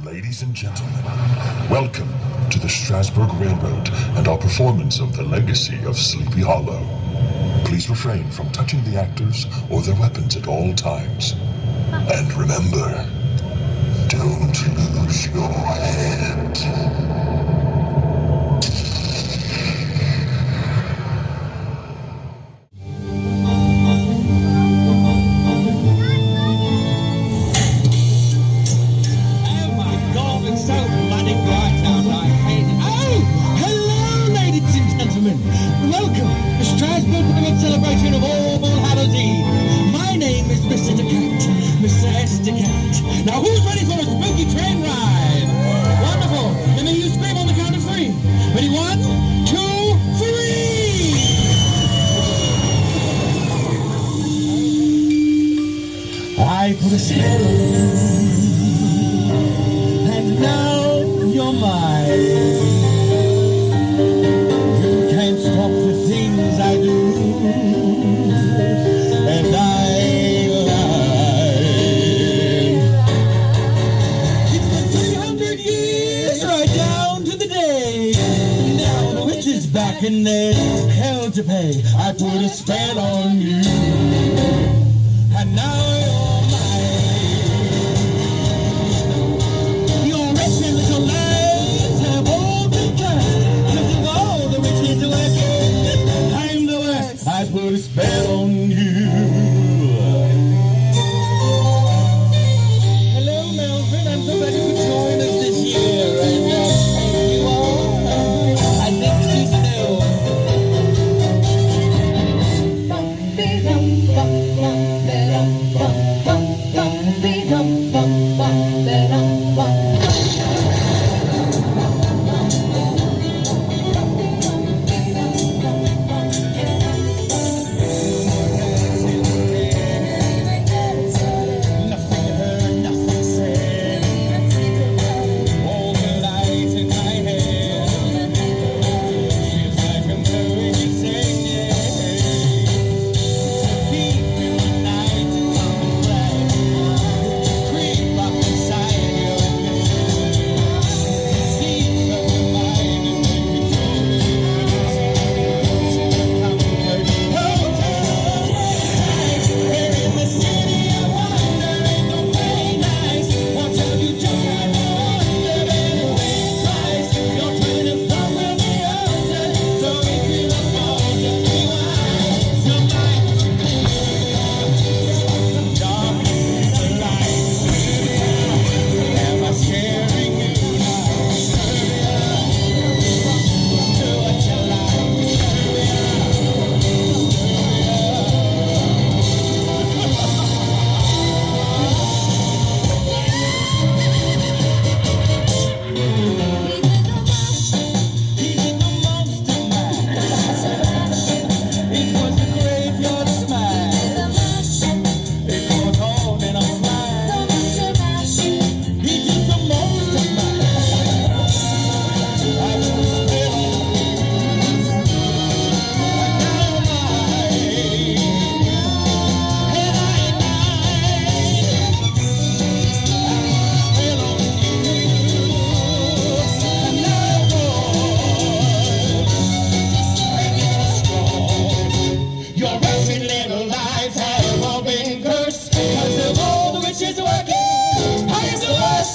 Ladies and gentlemen, welcome to the Strasburg Railroad and our performance of The Legacy of Sleepy Hollow. Please refrain from touching the actors or their weapons at all times. And remember, don't lose your head. Welcome to Strasburg Railroad celebration of All Hallows Eve. My name is Mr. Mr. S. DeCat. Now who's ready for a spooky train ride? Wonderful. Let me hear you scream on the count of three. Ready? 1, 2, 3. I put a spell on you, and now you're mine. Stop the things I do, and I lie. It's been 300 years, right down to the day. Now the witch is back and there's hell to pay. I put a spell on you, and now you're mine. Your rich and little lies have all been cast. I'm the worst. I put a spell on you. Hello, Melvin. I'm so glad you could join us this year. And you are. I think she's new.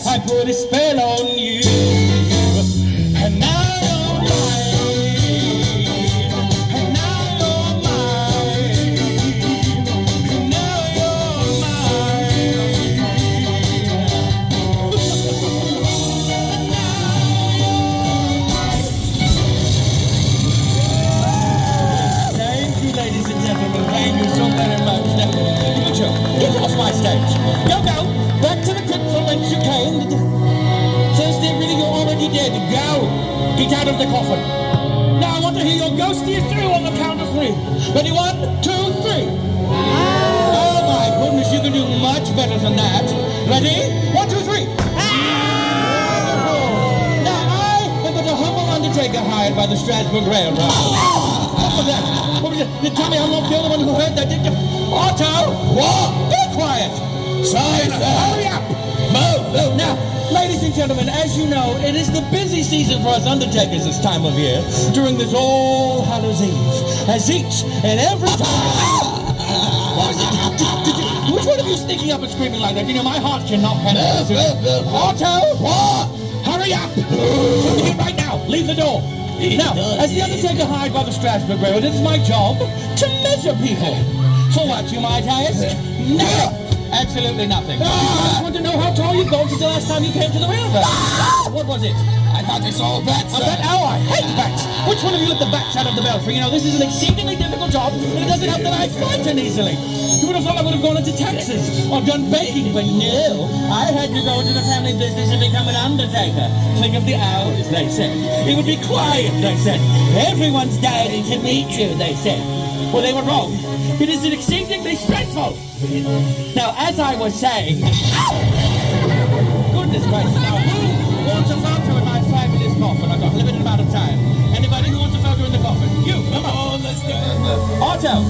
I put a spell on you, and now you're mine, and now you're mine, and now you're mine. Thank you, ladies and gentlemen. Thank you so very much. Now, get off my stage. Go. Back to the crypt from whence you came. Says they're really you're already dead. Go! Get out of the coffin. Now I want to hear your ghostiest through on the count of 3. Ready? 1, 2, 3. Oh my goodness, you can do much better than that. Ready? 1, 2, 3. Now I am but a humble undertaker hired by the Strasburg Railroad. What was that? What was it? You tell me I'm not the only one who heard that, did you? Otto! What? Be quiet! Hurry up! Move! Now, ladies and gentlemen, as you know, it is the busy season for us undertakers this time of year, during this All Hallows Eve, as each and every time... Which one of you sneaking up and screaming like that? You know, my heart cannot penetrate. Otto! Hurry up! Right now, leave the door. Now, as the undertaker hired by the Strasburg Railroad, it is my job to measure people. For what, you might ask? Nothing. Absolutely nothing. I just want to know how tall you got since the last time you came to the railroad. What was it? I thought they saw bats. A bat? Oh, I hate bats. Which one of you let the bats out of the belfry? You know, this is an exceedingly difficult job, and it doesn't help that I frighten easily. You would have thought I would have gone into Texas or done baking, but no. I had to go into the family business and become an undertaker. Think of the hours, they said. It would be quiet, they said. Everyone's dying to meet you, they said. Well, they were wrong. It is exceedingly stressful. Now, as I was saying... Goodness gracious, now who wants a photo in my fabulous coffin? I've got a limited amount of time. Anybody who wants a photo in the coffin? You, come on. Let's go. Otto,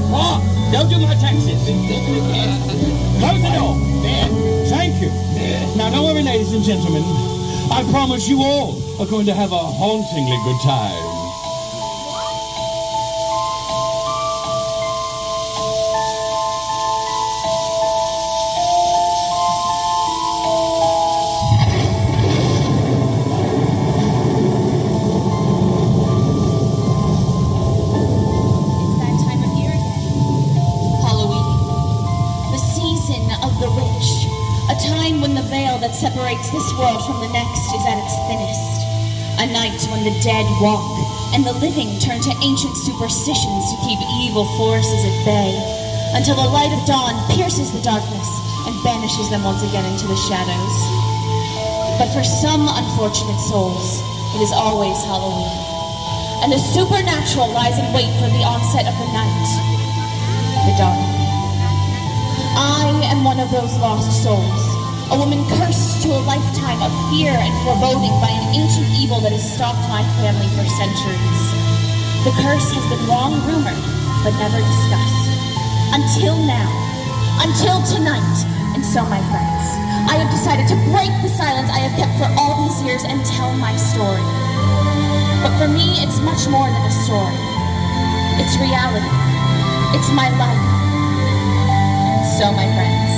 don't do my taxes. Close the door. Thank you. Now, don't worry, ladies and gentlemen. I promise you all are going to have a hauntingly good time. That separates this world from the next is at its thinnest. A night when the dead walk and the living turn to ancient superstitions to keep evil forces at bay, until the light of dawn pierces the darkness and banishes them once again into the shadows. But for some unfortunate souls, it is always Halloween, and the supernatural lies in wait for the onset of the night, the dawn. I am one of those lost souls. A woman cursed to a lifetime of fear and foreboding by an ancient evil that has stalked my family for centuries. The curse has been long rumored, but never discussed. Until now. Until tonight. And so, my friends, I have decided to break the silence I have kept for all these years and tell my story. But for me, it's much more than a story. It's reality. It's my life. So, my friends,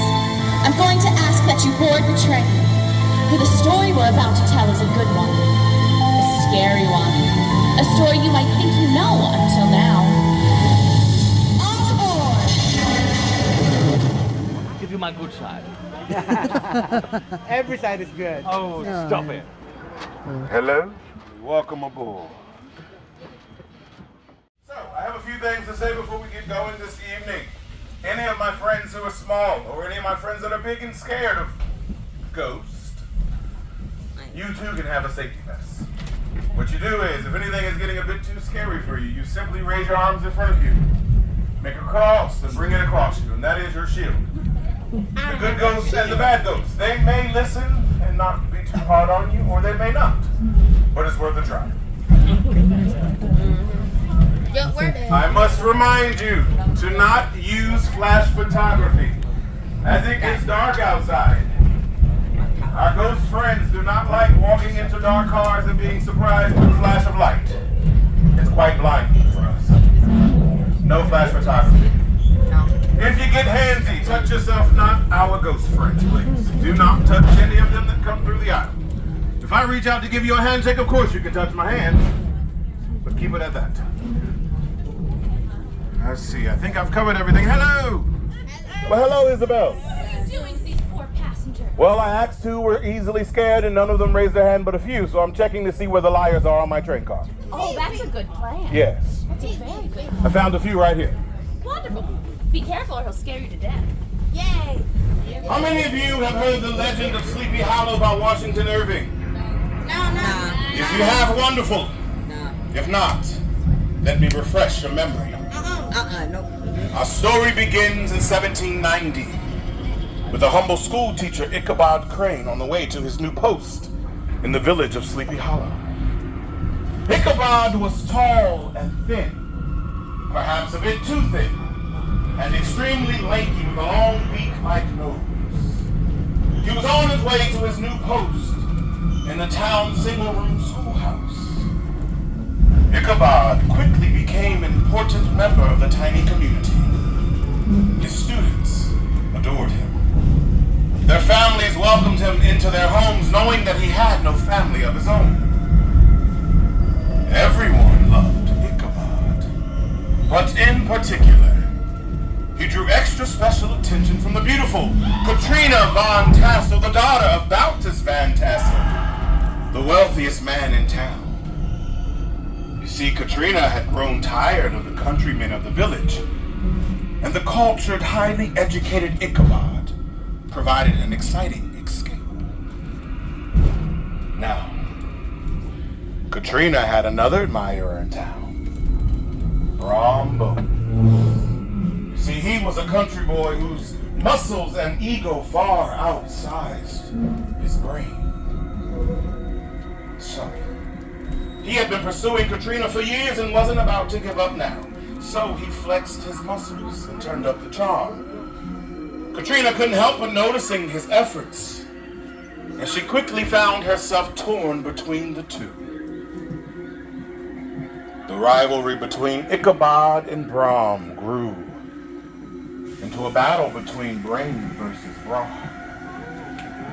I'm going to ask that you board the train, for the story we're about to tell is a good one, a scary one, a story you might think you know until now. On board! Give you my good side. Every side is good. Oh, stop it. Hello, welcome aboard. So, I have a few things to say before we get going this evening. Any of my friends who are small, or any of my friends that are big and scared of ghosts, you too can have a safety vest. What you do is, if anything is getting a bit too scary for you, you simply raise your arms in front of you, make a cross, and bring it across you, and that is your shield. The good ghosts and the bad ghosts, they may listen and not be too hard on you, or they may not, but it's worth a try. I must remind you to not use flash photography, as it gets dark outside. Our ghost friends do not like walking into dark cars and being surprised with a flash of light. It's quite blinding for us. No flash photography. If you get handsy, touch yourself, not our ghost friends, please. Do not touch any of them that come through the aisle. If I reach out to give you a handshake, of course you can touch my hand, but keep it at that. Let's see, I think I've covered everything. Hello! Well, hello, Isabel. What are you doing to these poor passengers? Well, I asked who were easily scared, and none of them raised their hand but a few, so I'm checking to see where the liars are on my train car. Oh, that's a good plan. Yes. That's a very good plan. I found a few right here. Wonderful. Be careful or he'll scare you to death. Yay! How many of you have heard the legend of Sleepy Hollow by Washington Irving? No. If you have, wonderful. No. If not, let me refresh your memory. No. Our story begins in 1790 with a humble school teacher, Ichabod Crane, on the way to his new post in the village of Sleepy Hollow. Ichabod was tall and thin, perhaps a bit too thin, and extremely lanky with a long beak-like nose. He was on his way to his new post in the town's single-room schoolhouse. Ichabod quickly became an important member of the tiny community. His students adored him. Their families welcomed him into their homes, knowing that he had no family of his own. Everyone loved Ichabod, but in particular, he drew extra special attention from the beautiful Katrina von Tassel, the daughter of Baptist Van Tassel, the wealthiest man in town. You see, Katrina had grown tired of the countrymen of the village, and the cultured, highly educated Ichabod provided an exciting escape. Now, Katrina had another admirer in town, Brom Bones. See, he was a country boy whose muscles and ego far outsized his brain. So, he had been pursuing Katrina for years and wasn't about to give up now. So he flexed his muscles and turned up the charm. Katrina couldn't help but noticing his efforts, and she quickly found herself torn between the two. The rivalry between Ichabod and Brom grew into a battle between brain versus brawn,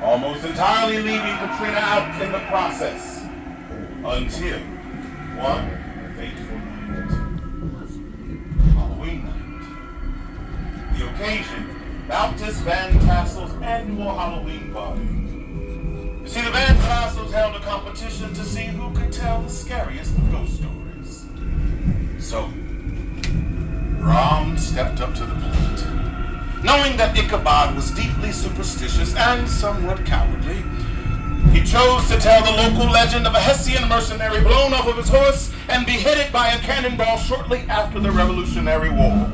almost entirely leaving Katrina out in the process, until one fateful night, Halloween night. The occasion, Baptist Van Tassel's annual Halloween party. You see, the Van Tassels held a competition to see who could tell the scariest ghost stories. So, Brom stepped up to the plate. Knowing that Ichabod was deeply superstitious and somewhat cowardly, he chose to tell the local legend of a Hessian mercenary blown off of his horse and beheaded by a cannonball shortly after the Revolutionary War.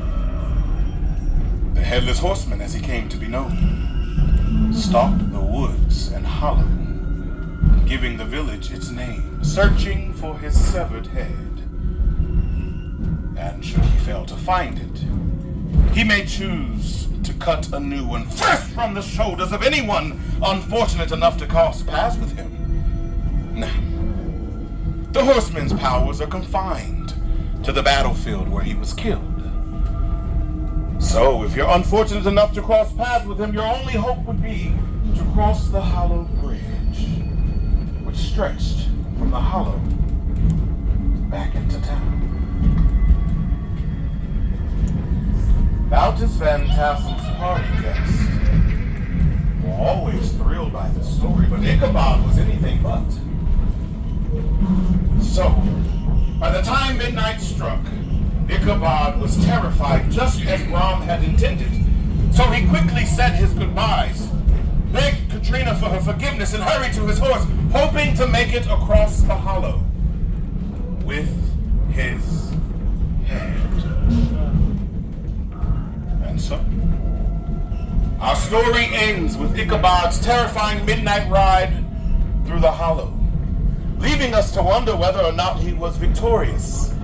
The Headless Horseman, as he came to be known, stalked the woods and hollow, giving the village its name, searching for his severed head. And should he fail to find it, he may choose to cut a new one fresh from the shoulders of anyone unfortunate enough to cross paths with him. Now, the horseman's powers are confined to the battlefield where he was killed. So, if you're unfortunate enough to cross paths with him, your only hope would be to cross the hollow bridge, which stretched from the hollow back into town. Baptist Van Tassel's party guests were always thrilled by this story, but Ichabod was anything but. So, by the time midnight struck, Ichabod was terrified, just as Brom had intended. So he quickly said his goodbyes, begged Katrina for her forgiveness, and hurried to his horse, hoping to make it across the hollow with his head. And so, our story ends with Ichabod's terrifying midnight ride through the hollow, leaving us to wonder whether or not he was victorious,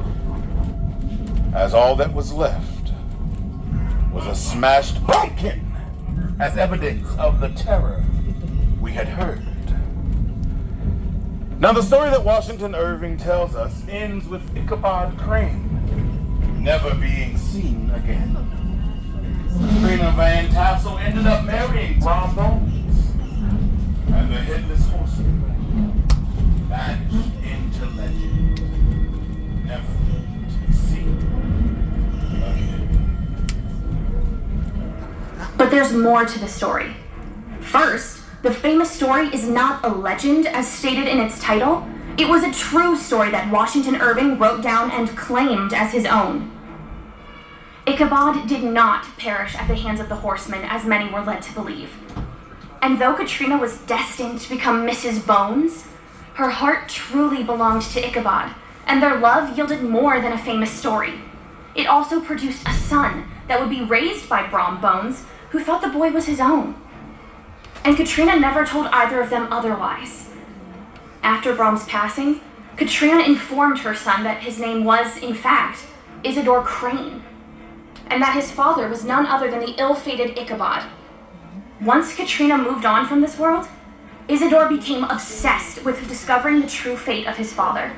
as all that was left was a smashed pumpkin as evidence of the terror we had heard. Now, the story that Washington Irving tells us ends with Ichabod Crane never being seen again. Katrina Van Tassel ended up marrying Brom Bones, and the Headless Horseman vanished into legend, never to be seen again. But there's more to the story. First, the famous story is not a legend as stated in its title. It was a true story that Washington Irving wrote down and claimed as his own. Ichabod did not perish at the hands of the horsemen, as many were led to believe. And though Katrina was destined to become Mrs. Bones, her heart truly belonged to Ichabod, and their love yielded more than a famous story. It also produced a son that would be raised by Brom Bones, who thought the boy was his own. And Katrina never told either of them otherwise. After Brom's passing, Katrina informed her son that his name was, in fact, Isidore Crane, and that his father was none other than the ill-fated Ichabod. Once Katrina moved on from this world, Isidore became obsessed with discovering the true fate of his father.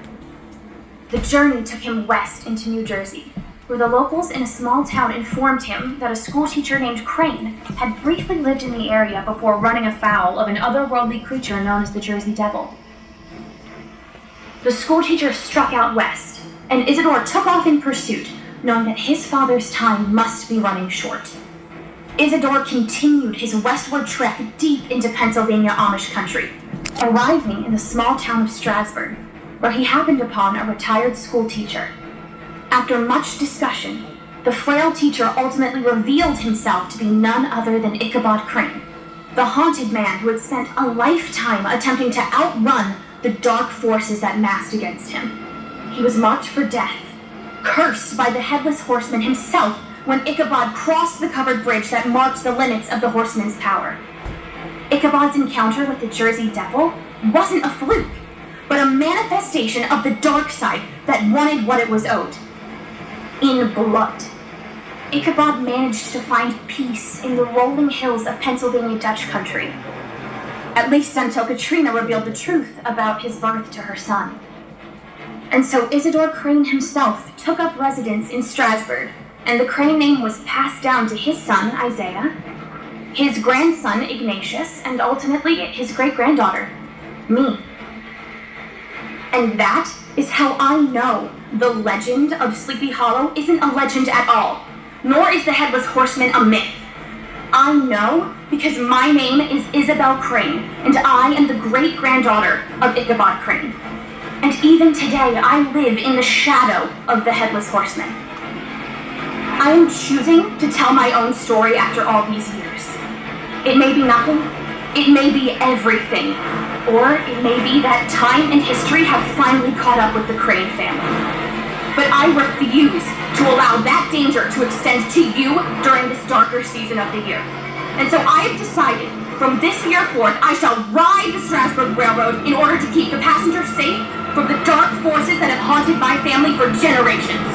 The journey took him west into New Jersey, where the locals in a small town informed him that a schoolteacher named Crane had briefly lived in the area before running afoul of an otherworldly creature known as the Jersey Devil. The schoolteacher struck out west, and Isidore took off in pursuit, knowing that his father's time must be running short. Isidore continued his westward trek deep into Pennsylvania Amish country, arriving in the small town of Strasburg, where he happened upon a retired school teacher. After much discussion, the frail teacher ultimately revealed himself to be none other than Ichabod Crane, the haunted man who had spent a lifetime attempting to outrun the dark forces that massed against him. He was marked for death, cursed by the Headless Horseman himself when Ichabod crossed the covered bridge that marked the limits of the horseman's power. Ichabod's encounter with the Jersey Devil wasn't a fluke, but a manifestation of the dark side that wanted what it was owed. In blood. Ichabod managed to find peace in the rolling hills of Pennsylvania Dutch country, at least until Katrina revealed the truth about his birth to her son. And so Isidore Crane himself took up residence in Strasburg, and the Crane name was passed down to his son, Isaiah, his grandson, Ignatius, and ultimately his great-granddaughter, me. And that is how I know the legend of Sleepy Hollow isn't a legend at all, nor is the Headless Horseman a myth. I know because my name is Isabel Crane, and I am the great-granddaughter of Ichabod Crane. And even today, I live in the shadow of the Headless Horseman. I am choosing to tell my own story after all these years. It may be nothing, it may be everything, or it may be that time and history have finally caught up with the Crane family. But I refuse to allow that danger to extend to you during this darker season of the year. And so I have decided, from this year forth, I shall ride the Strasburg Railroad in order to keep the passengers safe from the dark forces that have haunted my family for generations.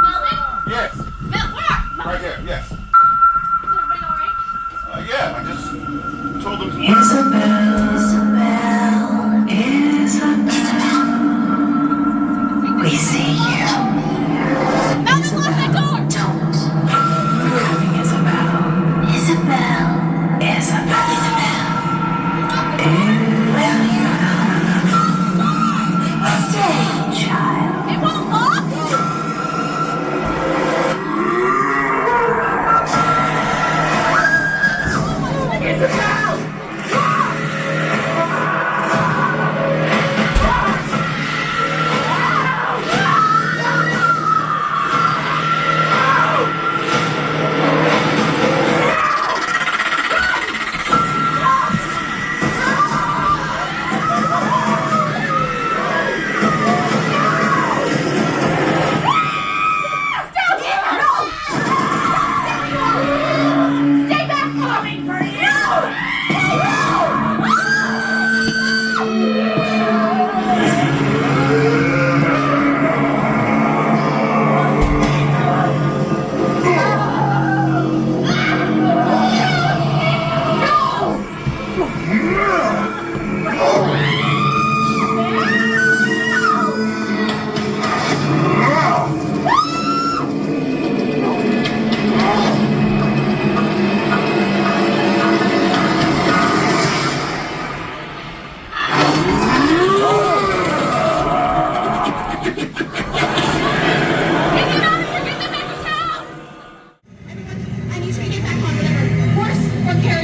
Melvin? Yes. Mel, where? Right here, yes. Is everybody alright? Yeah, I just told them to... Isabel, we see you. Melvin, lock that door! Don't. We're coming, Isabel. Stay, child. It won't lock!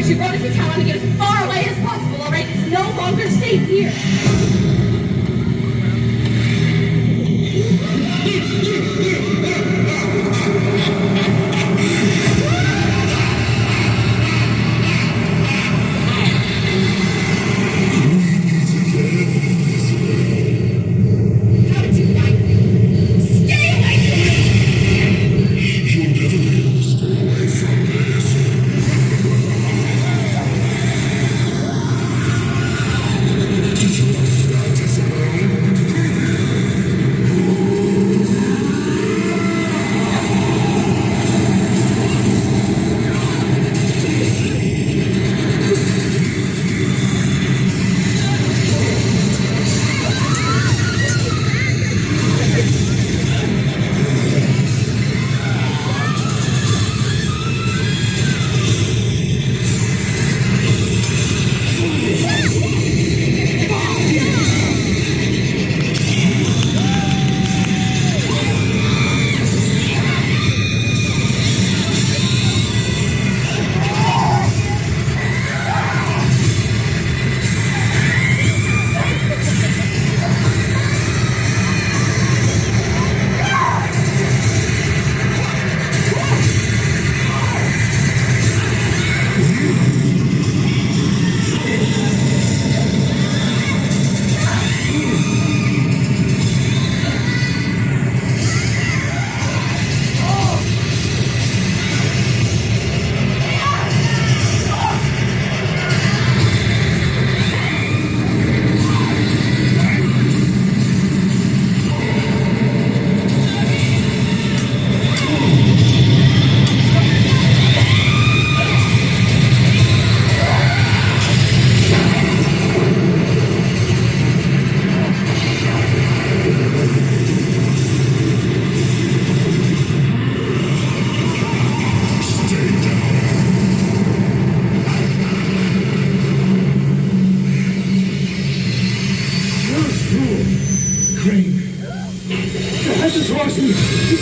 You brought us to town to get as far away as possible, all right? It's no longer safe here. How did you find me? Stay away from me! You'll never be able to stay away from this. Did you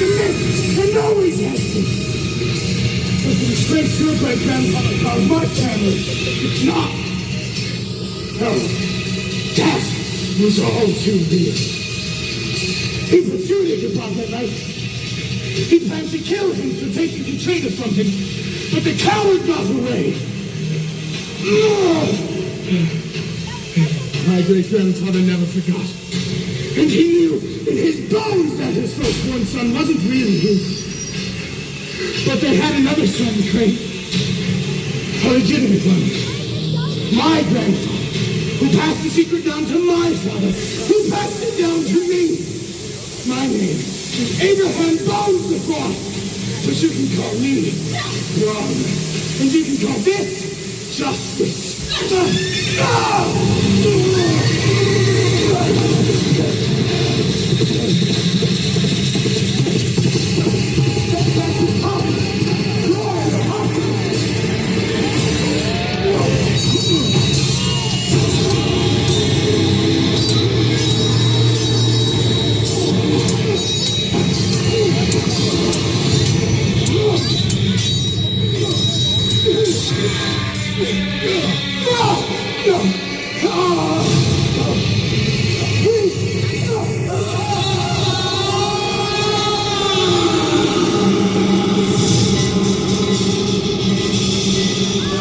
submit, and always has been. But the straight through my grandfather calls my family. It's not. No, that was all too real. He pursued it about that night. He planned to kill him for taking Katrina from him, but the coward got away. My great-grandfather never forgot. And he knew in his bones that his firstborn son wasn't really his. But they had another son, Crane. A legitimate one. My grandfather, who passed the secret down to my father, who passed it down to me. My name is Abraham Bones the Fourth. But you can call me wrong. And you can call this justice.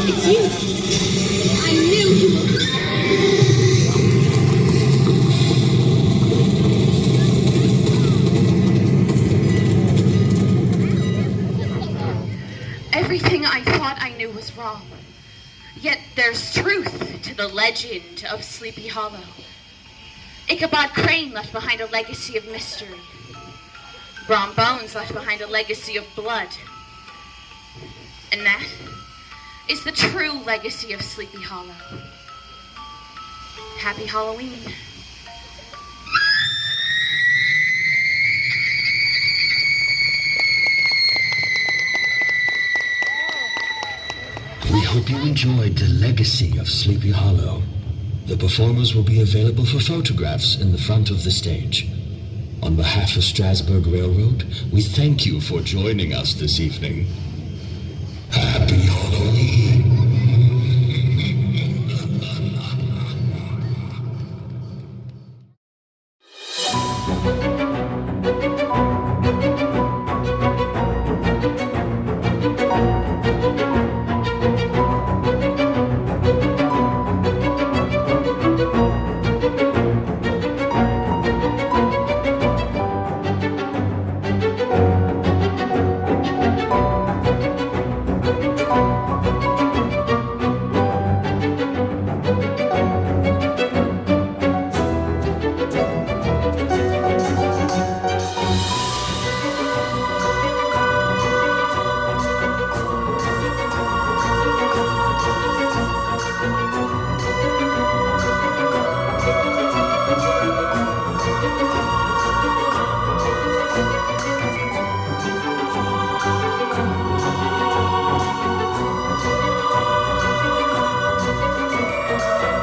It's you. I knew you were. Everything I thought I knew was wrong. Yet there's truth to the legend of Sleepy Hollow. Ichabod Crane left behind a legacy of mystery. Brom Bones left behind a legacy of blood. And that is the true legacy of Sleepy Hollow. Happy Halloween. We hope you enjoyed the legacy of Sleepy Hollow. The performers will be available for photographs in the front of the stage. On behalf of Strasburg Railroad, we thank you for joining us this evening. Happy Halloween!